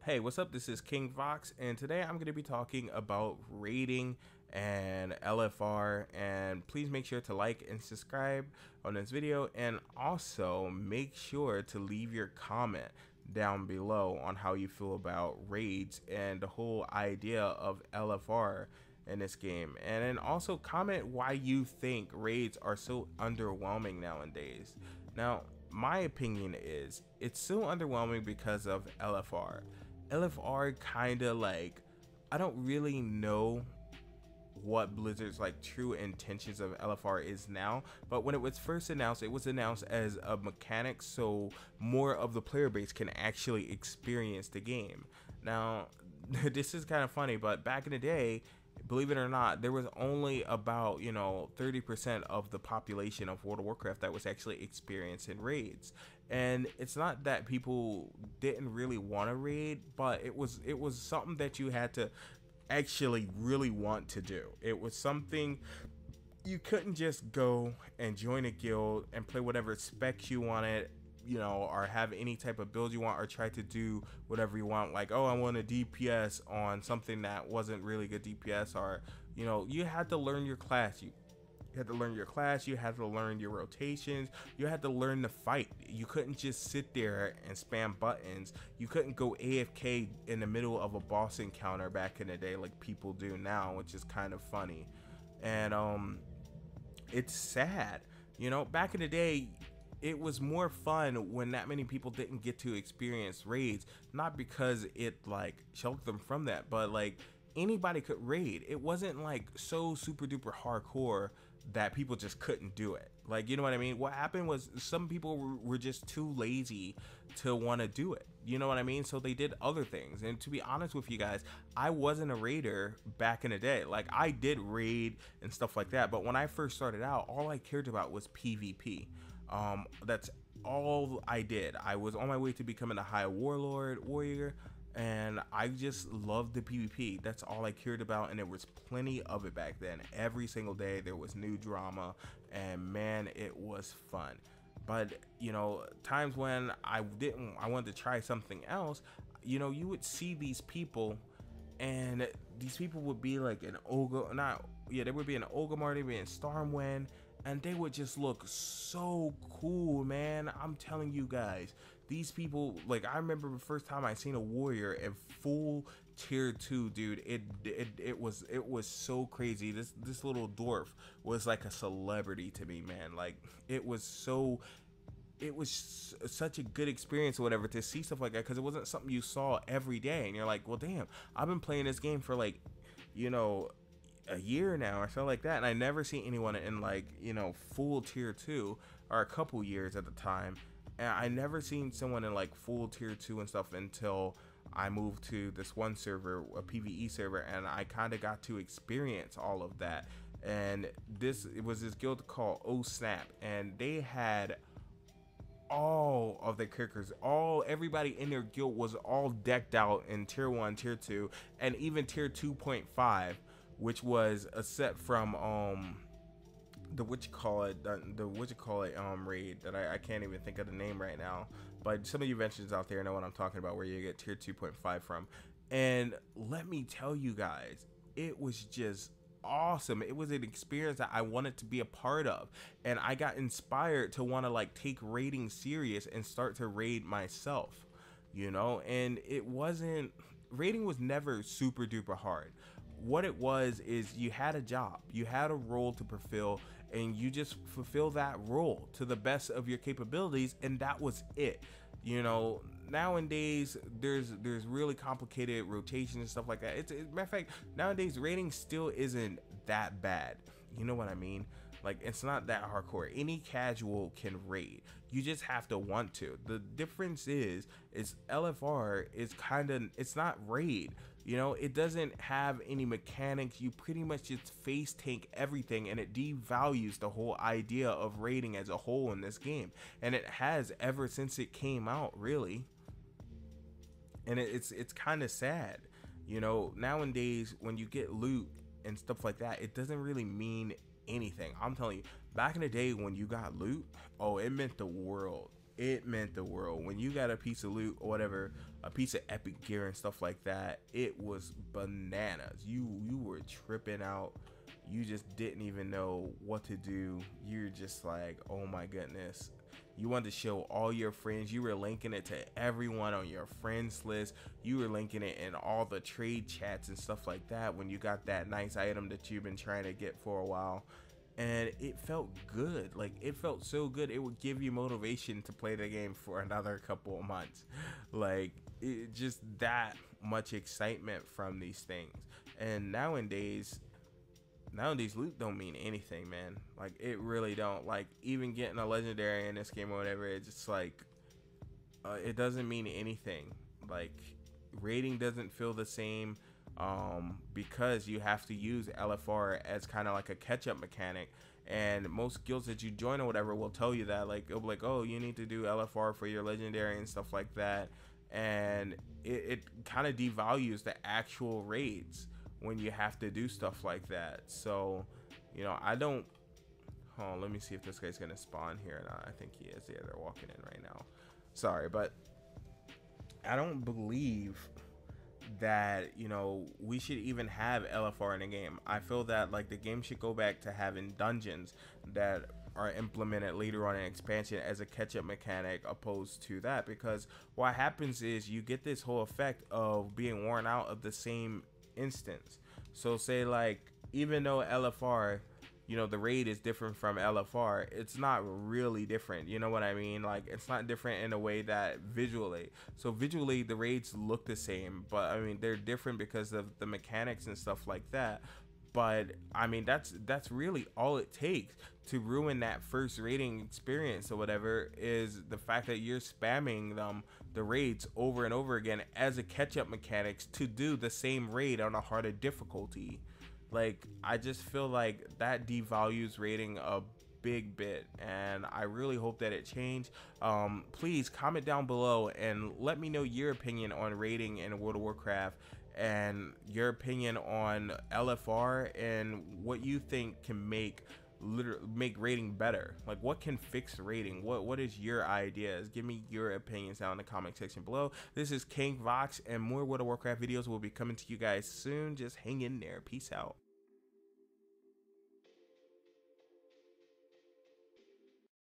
Hey, what's up? This is King Vox, and today I'm going to be talking about rating and LFR. And please make sure to like and subscribe on this video, and also make sure to leave your comment down below on how you feel about raids and the whole idea of LFR in this game. And then also comment why you think raids are so underwhelming nowadays. Now, my opinion is it's so underwhelming because of LFR. LFR kind of like, I don't really know what Blizzard's like true intentions of LFR is now, but when it was first announced, it was announced as a mechanic so more of the player base can actually experience the game. Now this is kind of funny, but back in the day, believe it or not, there was only about 30% of the population of World of Warcraft that was actually experiencing raids. And it's not that people didn't really want to raid, but it was something that you had to actually really want to do. It was something you couldn't just go and join a guild and play whatever specs you wanted, or have any type of build you want, or try to do whatever you want. Like, oh, I want a DPS on something that wasn't really good DPS, or you had to learn your class. You had to learn your class, you had to learn your rotations, you had to learn the fight. You couldn't just sit there and spam buttons. You couldn't go AFK in the middle of a boss encounter back in the day like people do now, which is kind of funny. And it's sad. Back in the day, it was more fun when that many people didn't get to experience raids, not because it like sheltered them from that, but like anybody could raid. It wasn't like so super duper hardcore that people just couldn't do it. Like, you know what I mean? What happened was some people were just too lazy to want to do it. You know what I mean? So they did other things. And to be honest with you guys, I wasn't a raider back in the day. Like, I did raid and stuff like that, but when I first started out, all I cared about was PvP. That's all I did. I was on my way to becoming a high warrior, and I just loved the PvP. That's all I cared about, and there was plenty of it back then. Every single day there was new drama, and man, it was fun. But times when I wanted to try something else, you would see these people, and these people would be like an they would be an Ogre, they'd be in Stormwind, and they would just look so cool, man. I'm telling you guys, these people, like, I remember the first time I seen a warrior in full tier 2, dude. It was so crazy. This little dwarf was like a celebrity to me, man. Like, it was such a good experience or whatever to see stuff like that, because it wasn't something you saw every day. And you're like, well, damn, I've been playing this game for like a year now or so like that, and I never see anyone in like full tier 2, or a couple years at the time, and I never seen someone in like full tier 2 and stuff until I moved to this one server, a PvE server, and I kind of got to experience all of that. And it was this guild called Oh Snap, and they had all of the characters, everybody in their guild was all decked out in tier 1, tier 2, and even tier 2.5, which was a set from the raid that I can't even think of the name right now, but some of you veterans out there know what I'm talking about, where you get tier 2.5 from. And let me tell you guys, it was just awesome. It was an experience that I wanted to be a part of, and I got inspired to want to like take raiding serious and start to raid myself, and raiding was never super duper hard. What it was is you had a job, you had a role to fulfill, and you just fulfill that role to the best of your capabilities, and that was it. Nowadays there's really complicated rotations and stuff like that. Matter of fact, nowadays rating still isn't that bad. You know what I mean? Like, it's not that hardcore. Any casual can raid. You just have to want to. The difference is LFR is it's not raid. It doesn't have any mechanics. You pretty much just face tank everything, and it devalues the whole idea of raiding as a whole in this game. And it has ever since it came out, really. And it's kind of sad. Nowadays when you get loot and stuff like that, it doesn't really mean anything. I'm telling you, back in the day when you got loot, oh, it meant the world. it meant the world. When you got a piece of loot or whatever, a piece of epic gear and stuff like that, it was bananas. You were tripping out. You just didn't even know what to do. You're just like, oh my goodness. You wanted to show all your friends. You were linking it to everyone on your friends list. You were linking it in all the trade chats and stuff like that when you got that nice item that you've been trying to get for a while. And it felt good. Like, it felt so good. It would give you motivation to play the game for another couple of months. Like, it just that much excitement from these things. And nowadays loot don't mean anything, man. Like, it really don't. Like, even getting a legendary in this game or whatever, it's just like it doesn't mean anything. Like, rating doesn't feel the same because you have to use LFR as kind of like a catch-up mechanic, and most guilds that you join or whatever will tell you that. Like, it'll be like, oh, you need to do LFR for your legendary and stuff like that, and it kind of devalues the actual raids when you have to do stuff like that. So, you know, I don't. Hold on, let me see if this guy's gonna spawn here or not. I think he is. Yeah, they're walking in right now. Sorry, but I don't believe that, you know, we should even have LFR in the game. I feel that, like, the game should go back to having dungeons that are implemented later on in expansion as a catch-up mechanic, opposed to that, because what happens is you get this whole effect of being worn out of the same instance. So say, like, even though LFR, you know, the raid is different from LFR, it's not really different. You know what I mean? Like, it's not different in a way that visually. So visually, the raids look the same, but I mean, they're different because of the mechanics and stuff like that. But I mean, that's really all it takes to ruin that first raiding experience or whatever, is the fact that you're spamming the raids over and over again as a catch-up mechanics to do the same raid on a harder difficulty. Like, I just feel like that devalues rating a big bit, and I really hope that it changed. Please comment down below and let me know your opinion on rating in World of Warcraft, and your opinion on LFR, and what you think can make rating better. Like, what can fix rating? What is your ideas? Give me your opinions down in the comment section below. This is King Vox, and more World of Warcraft videos will be coming to you guys soon. Just hang in there. Peace out.